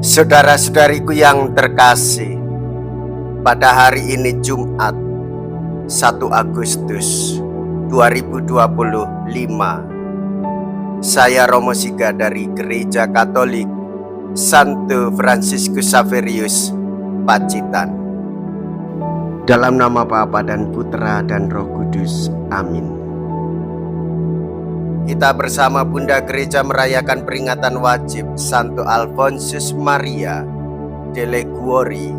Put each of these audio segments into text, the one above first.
Saudara-saudariku yang terkasih, pada hari ini Jumat 1 Agustus 2025, saya Romo Siga dari Gereja Katolik Santo Fransiskus Xaverius, Pacitan. Dalam nama Bapa dan Putra dan Roh Kudus. Amin. Kita bersama Bunda Gereja merayakan peringatan wajib Santo Alfonsus Maria de Liguori.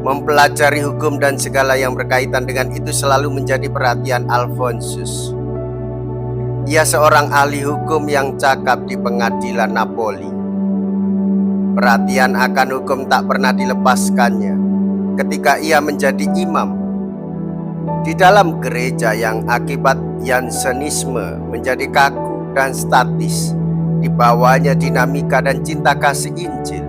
Mempelajari hukum dan segala yang berkaitan dengan itu selalu menjadi perhatian Alfonsus. Ia seorang ahli hukum yang cakap di pengadilan Napoli. Perhatian akan hukum tak pernah dilepaskannya ketika ia menjadi imam di dalam gereja yang akibat Jansenisme menjadi kaku dan statis. Di bawahnya dinamika dan cinta kasih Injil.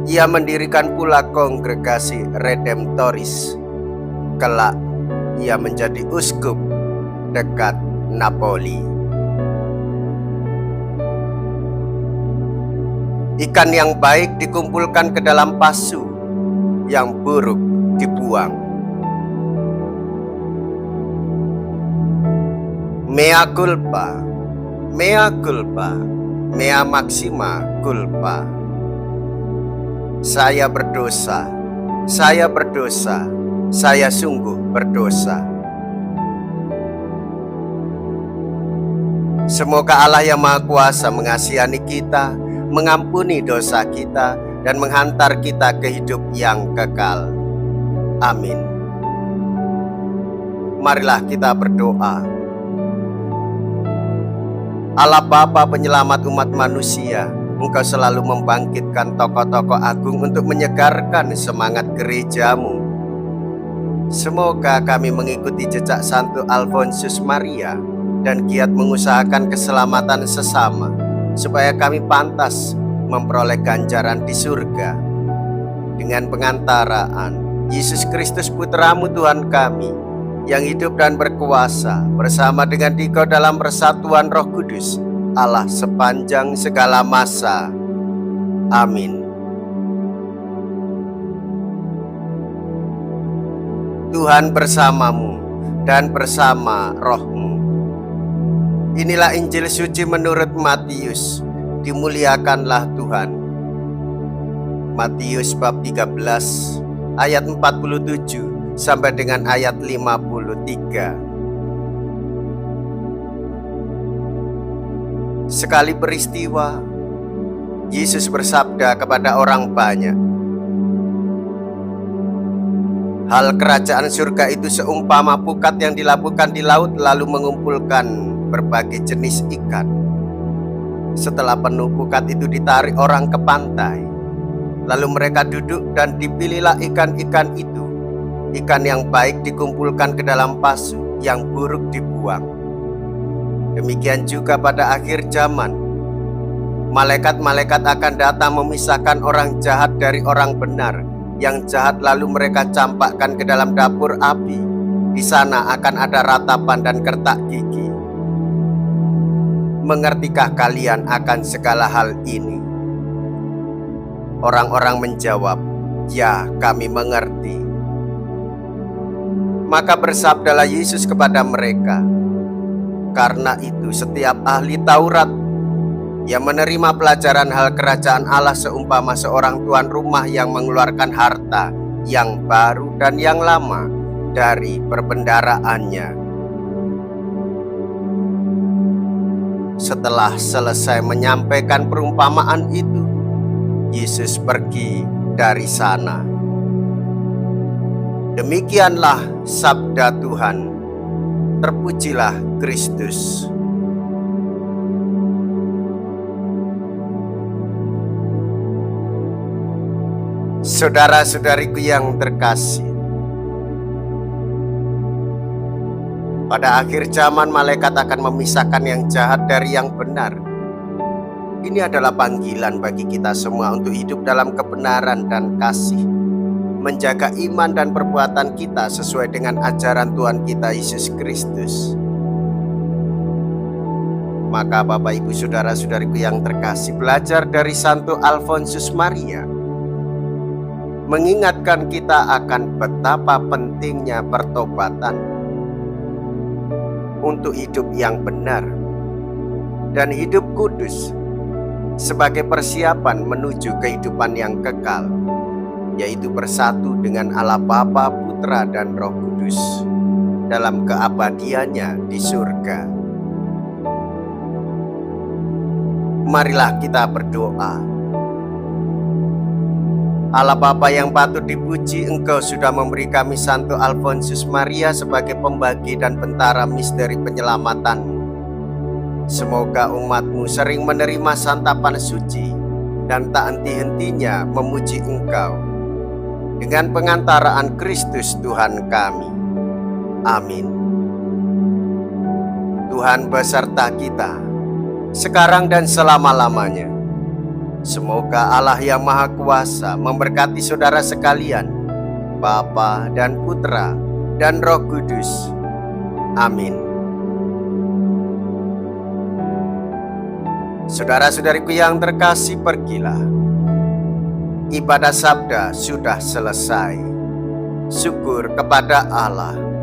Ia mendirikan pula kongregasi Redemptoris. Kelak ia menjadi uskup dekat Napoli. Ikan yang baik dikumpulkan ke dalam pasu, yang buruk dibuang. Mea culpa, mea culpa, mea maxima culpa. Saya berdosa, saya berdosa, saya sungguh berdosa. Semoga Allah yang Maha Kuasa mengasihani kita, mengampuni dosa kita, dan menghantar kita ke hidup yang kekal. Amin. Marilah kita berdoa. Allah Bapa penyelamat umat manusia, Engkau selalu membangkitkan tokoh-tokoh agung untuk menyegarkan semangat gerejamu. Semoga kami mengikuti jejak Santo Alfonsus Maria dan giat mengusahakan keselamatan sesama, supaya kami pantas memperoleh ganjaran di surga. Dengan pengantaraan Yesus Kristus Putramu Tuhan kami, yang hidup dan berkuasa bersama dengan Dikau dalam persatuan Roh Kudus, Allah sepanjang segala masa. Amin. Tuhan bersamamu dan bersama rohmu. Inilah Injil suci menurut Matius. Dimuliakanlah Tuhan. Matius bab 13 ayat 47 sampai dengan ayat 53. Sekali peristiwa, Yesus bersabda kepada orang banyak, "Hal kerajaan surga itu seumpama pukat yang dilabuhkan di laut lalu mengumpulkan berbagai jenis ikan. Setelah penuh pukat itu ditarik orang ke pantai. Lalu mereka duduk dan dipilihlah ikan-ikan itu. Ikan yang baik dikumpulkan ke dalam pasu, yang buruk dibuang. Demikian juga pada akhir zaman. Malaikat-malaikat akan datang memisahkan orang jahat dari orang benar. Yang jahat lalu mereka campakkan ke dalam dapur api. Di sana akan ada ratapan dan kertak gigi. Mengertikah kalian akan segala hal ini?" Orang-orang menjawab, "Ya, kami mengerti." Maka bersabdalah Yesus kepada mereka, "Karena itu setiap ahli Taurat yang menerima pelajaran hal kerajaan Allah seumpama seorang tuan rumah yang mengeluarkan harta yang baru dan yang lama dari perbendaharaannya. Setelah selesai menyampaikan perumpamaan itu, Yesus pergi dari sana." Demikianlah sabda Tuhan. Terpujilah Kristus. Saudara-saudariku yang terkasih, pada akhir zaman malaikat akan memisahkan yang jahat dari yang benar. Ini adalah panggilan bagi kita semua untuk hidup dalam kebenaran dan kasih, menjaga iman dan perbuatan kita sesuai dengan ajaran Tuhan kita Yesus Kristus. Maka Bapak Ibu Saudara-saudariku yang terkasih, belajar dari Santo Alfonsus Maria mengingatkan kita akan betapa pentingnya pertobatan untuk hidup yang benar dan hidup kudus sebagai persiapan menuju kehidupan yang kekal, yaitu bersatu dengan Allah Bapa, Putra, dan Roh Kudus dalam keabadiannya di surga. Marilah kita berdoa. Allah Bapa yang patut dipuji, Engkau sudah memberi kami Santo Alfonsus Maria sebagai pembagi dan bentara misteri penyelamatan-Mu. Semoga umat-Mu sering menerima santapan suci dan tak henti-hentinya memuji Engkau dengan pengantaraan Kristus Tuhan kami. Amin. Tuhan beserta kita, sekarang dan selama-lamanya. Semoga Allah yang Maha Kuasa memberkati saudara sekalian, Bapa dan Putra dan Roh Kudus. Amin. Saudara-saudariku yang terkasih, pergilah. Ibadah sabda sudah selesai. Syukur kepada Allah.